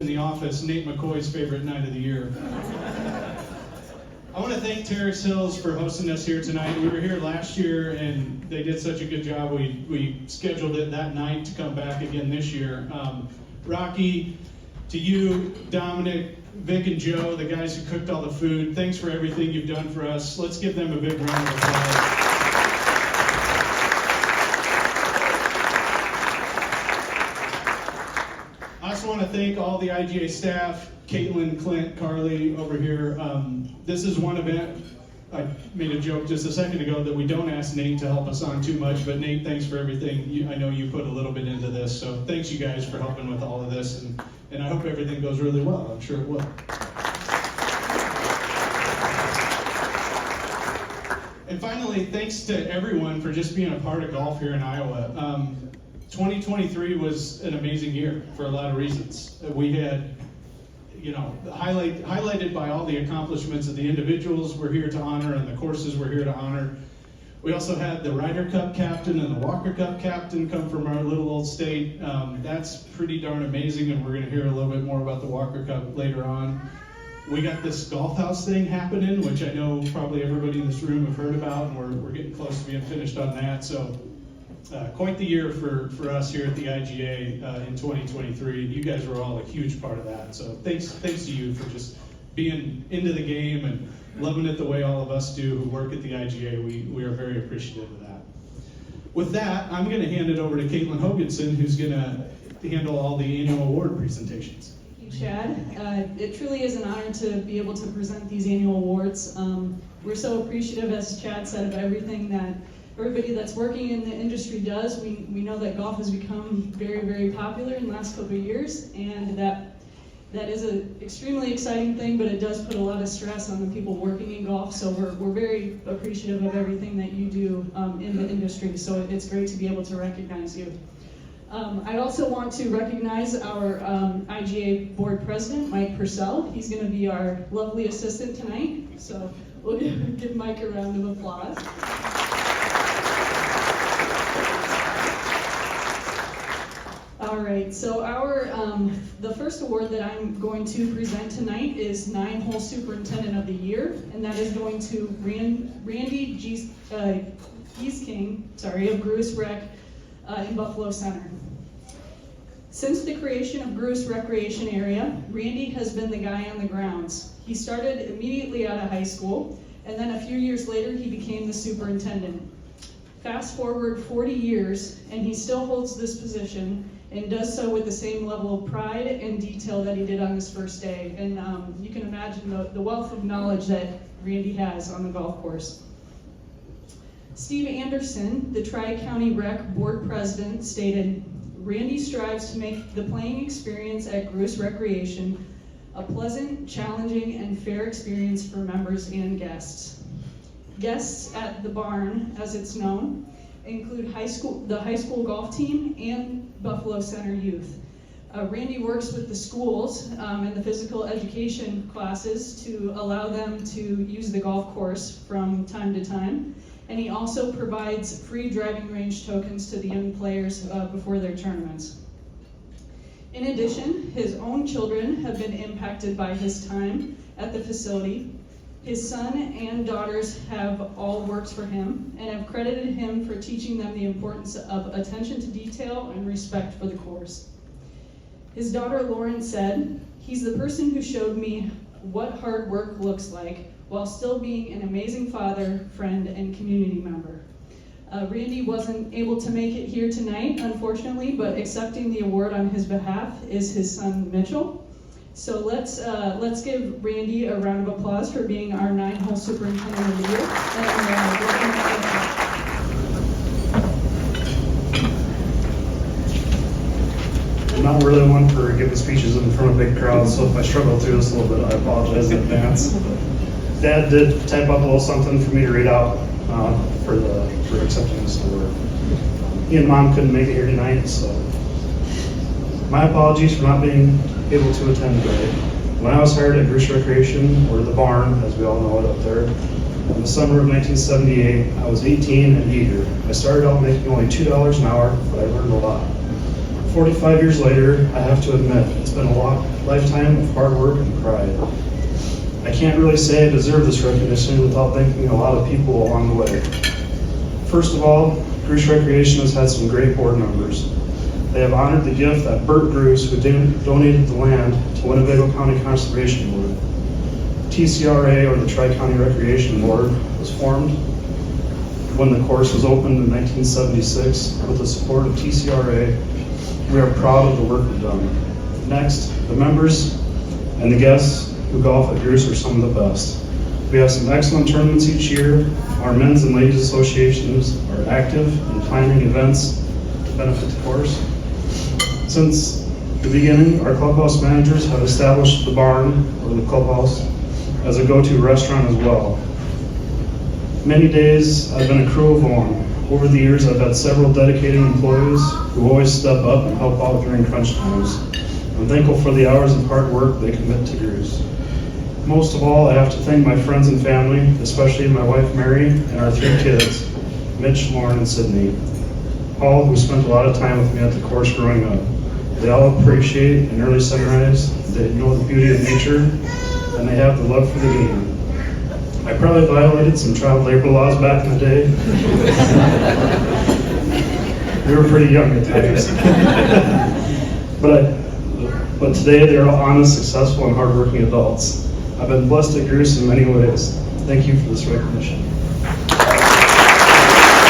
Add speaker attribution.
Speaker 1: in the office, Nate McCoy's favorite night of the year. I want to thank Terrace Hills for hosting us here tonight. We were here last year and they did such a good job. We scheduled it that night to come back again this year. Rocky, to you, Dominic, Vic and Joe, the guys who cooked all the food, thanks for everything you've done for us. Let's give them a big round of applause. I also want to thank all the IGA staff, Caitlin, Clint, Carly over here. This is one event, I made a joke just a second ago that we don't ask Nate to help us on too much, but Nate, thanks for everything. I know you put a little bit into this, so thanks you guys for helping with all of this, and I hope everything goes really well. I'm sure it will. And finally, thanks to everyone for just being a part of golf here in Iowa. 2023 was an amazing year for a lot of reasons. We had, highlighted by all the accomplishments of the individuals we're here to honor and the courses we're here to honor. We also had the Ryder Cup captain and the Walker Cup captain come from our little old state. That's pretty darn amazing, and we're going to hear a little bit more about the Walker Cup later on. We got this golf house thing happening, which I know probably everybody in this room have heard about, and we're getting close to being finished on that. So quite the year for us here at the IGA in 2023. You guys were all a huge part of that. So thanks to you for just being into the game and loving it the way all of us do who work at the IGA. We are very appreciative of that. With that, I'm going to hand it over to Caitlin Hoganson, who's going to handle all the annual award presentations.
Speaker 2: Thank you, Chad. It truly is an honor to be able to present these annual awards. We're so appreciative, as Chad said, of everything that everybody that's working in the industry does. We know that golf has become very, very popular in the last couple of years, and that is an extremely exciting thing, but it does put a lot of stress on the people working in golf. So we're very appreciative of everything that you do in the industry. So it's great to be able to recognize you. I also want to recognize our IGA board president, Mike Purcell. He's going to be our lovely assistant tonight. So we'll give Mike a round of applause. All right, so the first award that I'm going to present tonight is 9-Hole Superintendent of the Year, and that is going to Rande Giesking, of Gruis Rec in Buffalo Center. Since the creation of Gruis Recreation Area, Randy has been the guy on the grounds. He started immediately out of high school, and then a few years later he became the superintendent. Fast forward 40 years, and he still holds this position and does so with the same level of pride and detail that he did on his first day. And you can imagine the wealth of knowledge that Randy has on the golf course. Steve Anderson, the Tri-County Rec Board President, stated, "Randy strives to make the playing experience at Gruis Recreation a pleasant, challenging, and fair experience for members and guests. Guests at the barn, as it's known, include the high school golf team and Buffalo Center youth. Randy works with the schools and the physical education classes to allow them to use the golf course from time to time. And he also provides free driving range tokens to the young players before their tournaments. In addition, his own children have been impacted by his time at the facility. His son and daughters have all worked for him and have credited him for teaching them the importance of attention to detail and respect for the course. His daughter Lauren said, "He's the person who showed me what hard work looks like while still being an amazing father, friend, and community member." Randy wasn't able to make it here tonight, unfortunately, but accepting the award on his behalf is his son Mitchell. So let's give Randy a round of applause for being our 9-Hole Superintendent of the Year.
Speaker 3: I'm not really one for giving speeches in front of big crowds, so if I struggle through this a little bit, I apologize in advance. Dad did type up a little something for me to read out for accepting this award. He and Mom couldn't make it here tonight, so my apologies for not being able to attend today. When I was hired at Gruis Recreation, or the barn, as we all know it up there, in the summer of 1978, I was 18 and eager. I started out making only $2 an hour, but I learned a lot. 45 years later, I have to admit, it's been a lifetime of hard work and pride. I can't really say I deserve this recognition without thanking a lot of people along the way. First of all, Gruis Recreation has had some great board members. They have honored the gift that Bert Gruis, who donated the land to Winnebago County Conservation Board. TCRA, or the Tri-County Recreation Board, was formed when the course was opened in 1976. With the support of TCRA, we are proud of the work we've done. Next, the members and the guests who golf at Gruis are some of the best. We have some excellent tournaments each year. Our men's and ladies associations are active in planning events to benefit the course. Since the beginning, our clubhouse managers have established the barn, or the clubhouse, as a go-to restaurant as well. Many days I've been a crew of one. Over the years, I've had several dedicated employees who always step up and help out during crunch times. I'm thankful for the hours of hard work they commit to Gruis. Most of all, I have to thank my friends and family, especially my wife Mary and our 3 kids, Mitch, Lauren, and Sydney, all who spent a lot of time with me at the course growing up. They all appreciate an early sunrise, they know the beauty of nature, and they have the love for the game. I probably violated some child labor laws back in the day. We were pretty young at times. But today they're all honest, successful, and hardworking adults. I've been blessed at Gruis in many ways. Thank you for this recognition.